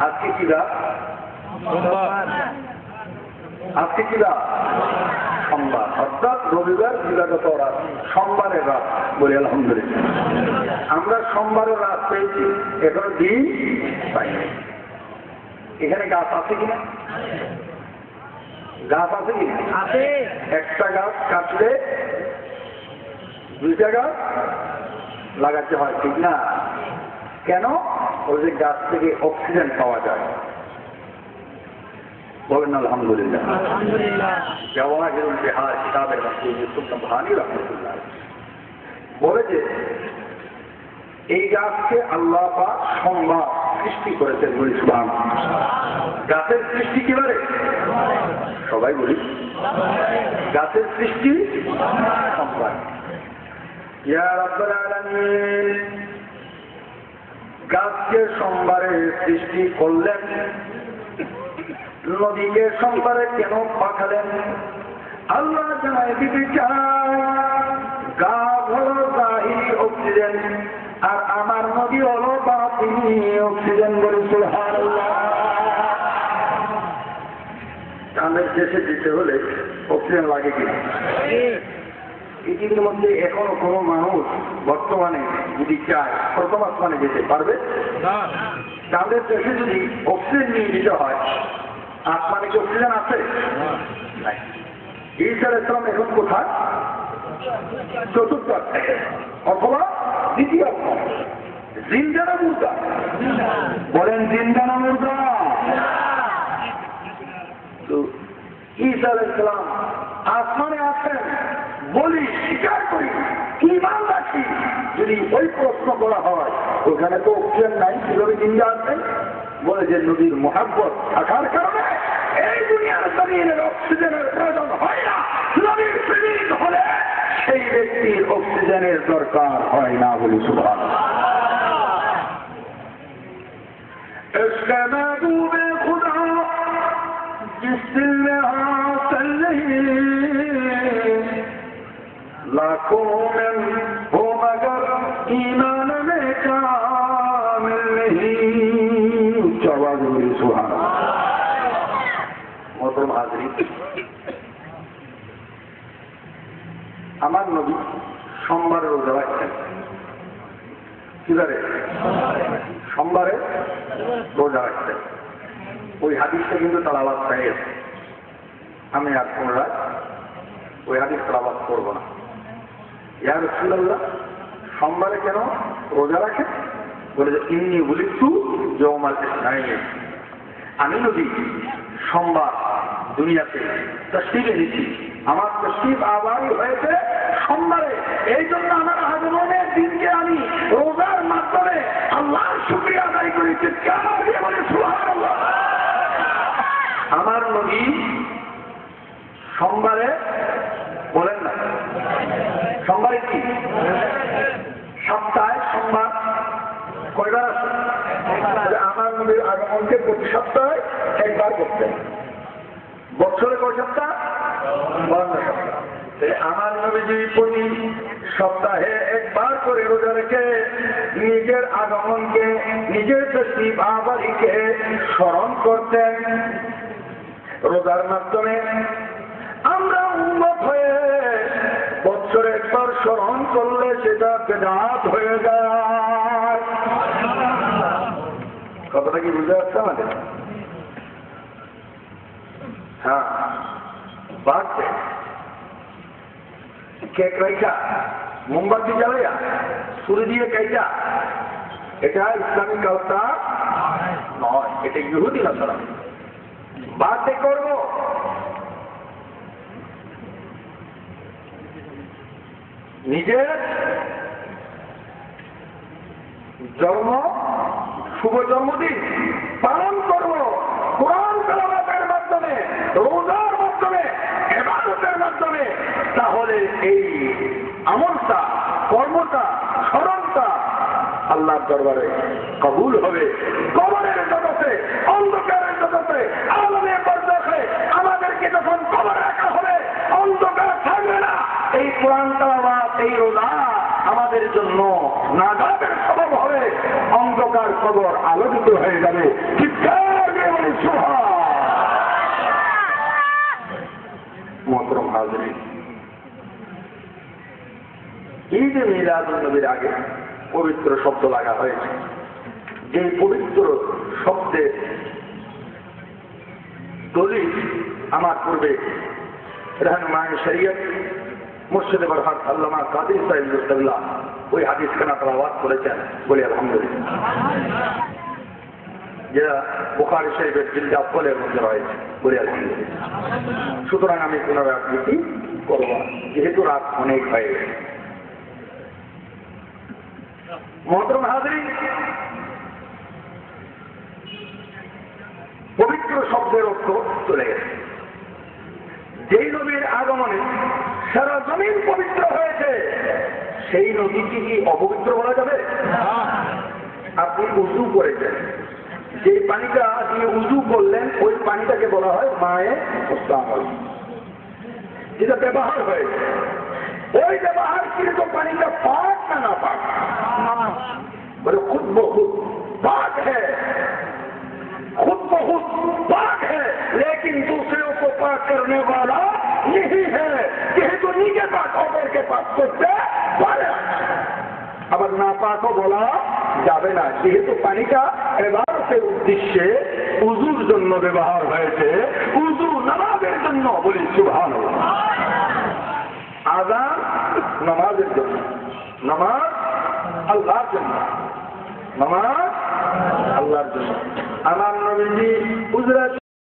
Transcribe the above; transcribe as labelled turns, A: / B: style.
A: আজকে কি রাত? আজকে কি রাত? সোমবার, অর্থাৎ রবিবার দিবাগত রাত, সোমবারের রাত। বলি আলহামদুলিল্লাহ। আমরা সোমবারের রাত পেয়েছি, এখনো দিন পাইনি। এখানে গাছ আছে কিনা? গাছ আছে কিনা? একটা গাছ কাটলে দুইটা গাছ লাগাতে হয়, ঠিক না? কেন? ওই যে গাছ থেকে অক্সিজেন পাওয়া যায়। বলেন আলহামদুলিল্লাহ। জওয়াহিরুল বিহার কিতাবের মধ্যে ইউসুফ নবহানী রাহমাতুল্লাহ বলে যে এই গাছকে আল্লাহ পাক সোমবার সৃষ্টি করেছেন। বলি সুবহানাল্লাহ। গাছের সৃষ্টি কিভাবে? সবাই বলি, গাছের সৃষ্টি সোমবার। ইয়া রাব্বুল আলামিন গাছকে সোমবারে সৃষ্টি করলেন, নদীকে সোমবারে কেন পাঠালেন? আল্লাহ জানাই দিতে চায় গাছ হলো জাহিরি অক্সিজেন আর আমার নদী হলো বাতিনি অক্সিজেন। বলে সুবহানাল্লাহ। চাঁদের দেশে যেতে হলে অক্সিজেন লাগে কিনা? পৃথিবীর মধ্যে এখনো কোনো মানুষ বর্তমানে যদি চায় প্রথম আসমানে যেতে পারবে? চাঁদের দেশে যদি অক্সিজেন নিয়ে যেতে হয়, আসমানে কি অক্সিজেন আছে? ঈসা আলাইহিস সালাম এখন কোথায়? চতুর্থ অথবা দ্বিতীয়। জিন্দা না মুর্দা? বলেন জিন্দা না মুর্দা? তো ঈসা আলাইহিস সালাম আসমানে আছেন বলি, স্বীকার করি, ঈমান রাখি। যদি ওই প্রশ্ন করা হয় ওখানে তো অক্সিজেন নাই, কিভাবে জিন্দা আছেন? বলে যে নদীর মুহাব্বত থাকার কারণে এই দুনিয়ার জমিনের অক্সিজেনের প্রয়োজন হয় না। নদীর প্রেমিক হলে সেই ব্যক্তির অক্সিজেনের দরকার হয় না। বলি সুবহানাল্লাহ। ইশকে মাহবুবে খুদা জিস দিল মে হাসিল নেহি लाखों में हो मगर ईमान में कामिल नहीं। आवाज बोली सुभान अल्लाह। मोहतरम हाज़रीन, আমার নবী সোমবারে রোজা রাখতেন। কিভাবে? সোমবারে রোজা রাখতেন। ওই হাদিসটা কিন্তু তালাওয়াত হয়ে গেছে। আমি আর পুনরায় ওই হাদিস তালাওয়াত করবো না। ইয়া রাসূলুল্লাহ সোমবারে কেন রোজা রাখেন? বলে যে ইন্নী উলিদতু ইয়াউমাল ইসনাইন, আমি নবী সোমবার দুনিয়াতে তাশরীফ এনেছি, আমার তাশরীফ আবারই হয়েছে সোমবারে। এই জন্য আমার আগমনের দিনকে আমি রোজার মাধ্যমে আল্লাহর শুকরিয়া আদায় করি। চিৎকার দিয়ে বলে সুবহানাল্লাহ। আমার নবী সোমবারে বলেন না, সোমবারে কি সপ্তাহে সোমবার কয়বার আছে? আমার নবীর আগমনকে প্রতি সপ্তাহে একবার করতেন। বছরে কয় সপ্তাহ? 52 সপ্তাহ। আমার নবীজি প্রতি সপ্তাহে একবার করে রোজা রেখে নিজের আগমনকে, নিজের তাশরীফ আবারিকে স্মরণ করতেন। রোজার মাধ্যমে আমরা উম্মত হয়ে বছরে একবার স্মরণ করলে সেটা বেদাত হয়ে যায়। কথাটা কি বুঝতে পারছে আমাদের? হ্যাঁ, বাড়ছে কেক রাইখা, মোমবাতি জ্বালাইয়া, ছুরি দিয়ে কাইটা, এটা ইসলামিক কালচার নয়, এটা ইহুদি কালচার। বাড়তে করবো নিজের জন্ম, শুভ জন্মদিন পালন করব কোরআন তেলাওয়াতের মাধ্যমে, রোজার মাধ্যমে, ইবাদতের মাধ্যমে। তাহলে এই আমলটা, কর্মটা, স্মরণটা আল্লাহর দরবারে কবুল হবে। কবরের জগতে, অন্ধকারের জগতে, আলমে বরজাখে আমাদেরকে যখন কবরে রাখা হবে, অন্ধকার থাকবে না। এই কোরআন তেলাওয়াত, এই রোজা আমাদের জন্য নাজাতের সবব হবে। অন্ধকার কবর আলোকিত হয়ে যাবে। ঈদে মিলাদুন নবীর আগে পবিত্র শব্দ লাগা হয়েছে। যে পবিত্র শব্দের দলিল আমার পূর্বে রাহনুমায়ে শরীয়ত মুর্শিদে বরহাত আল্লামা কাদির সাহেব মুস্তাল্লাহ ওই হাদিস খানা তেলাওয়াত করেছেন, বলি আলহামদুলিল্লাহ, যেটা বুখারী শরীফের জিলদে আউয়ালের মধ্যে রয়েছে, বলি আলহামদুলিল্লাহ। সুতরাং আমি পুনরাবৃত্তি করব না, যেহেতু রাত অনেক হয়ে গেছে। মুহতারাম হাজিরিন, পবিত্র শব্দের অর্থ চলে গেছে। যেই নবীর আগমনে সারা জমিন পবিত্র হয়েছে, সেই নদীকে কি অপবিত্র বলা যাবে? আপনি উজু করেছেন, যে পানিটা দিয়ে উজু করলেন ওই পানিটাকে বলা হয় মায়ে মুস্তাআমাল, যেটা ব্যবহার হয়েছে। ওই ব্যবহারকৃত পানিটা পাক না না পাক? বলে খুদ বহুত पाक है, खुद बहुत पाक है, लेकिन दूसरों को पाक करने वाला नहीं है, যেহেতু নিজে পাক অপরকে পাক করতে পারে। আবার না পাকও বলা যাবে না, যেহেতু পানিটা ইবাদতের উদ্দেশ্যে উযুর জন্য ব্যবহার হয়েছে, উযু নামাজের জন্য, বলি সুবহানাল্লাহ। আযান নামাজের জন্য, নামাজ আল্লাহর জন্য, নামাজ আল্লাহর জন্য। আমার নবীজি উজরা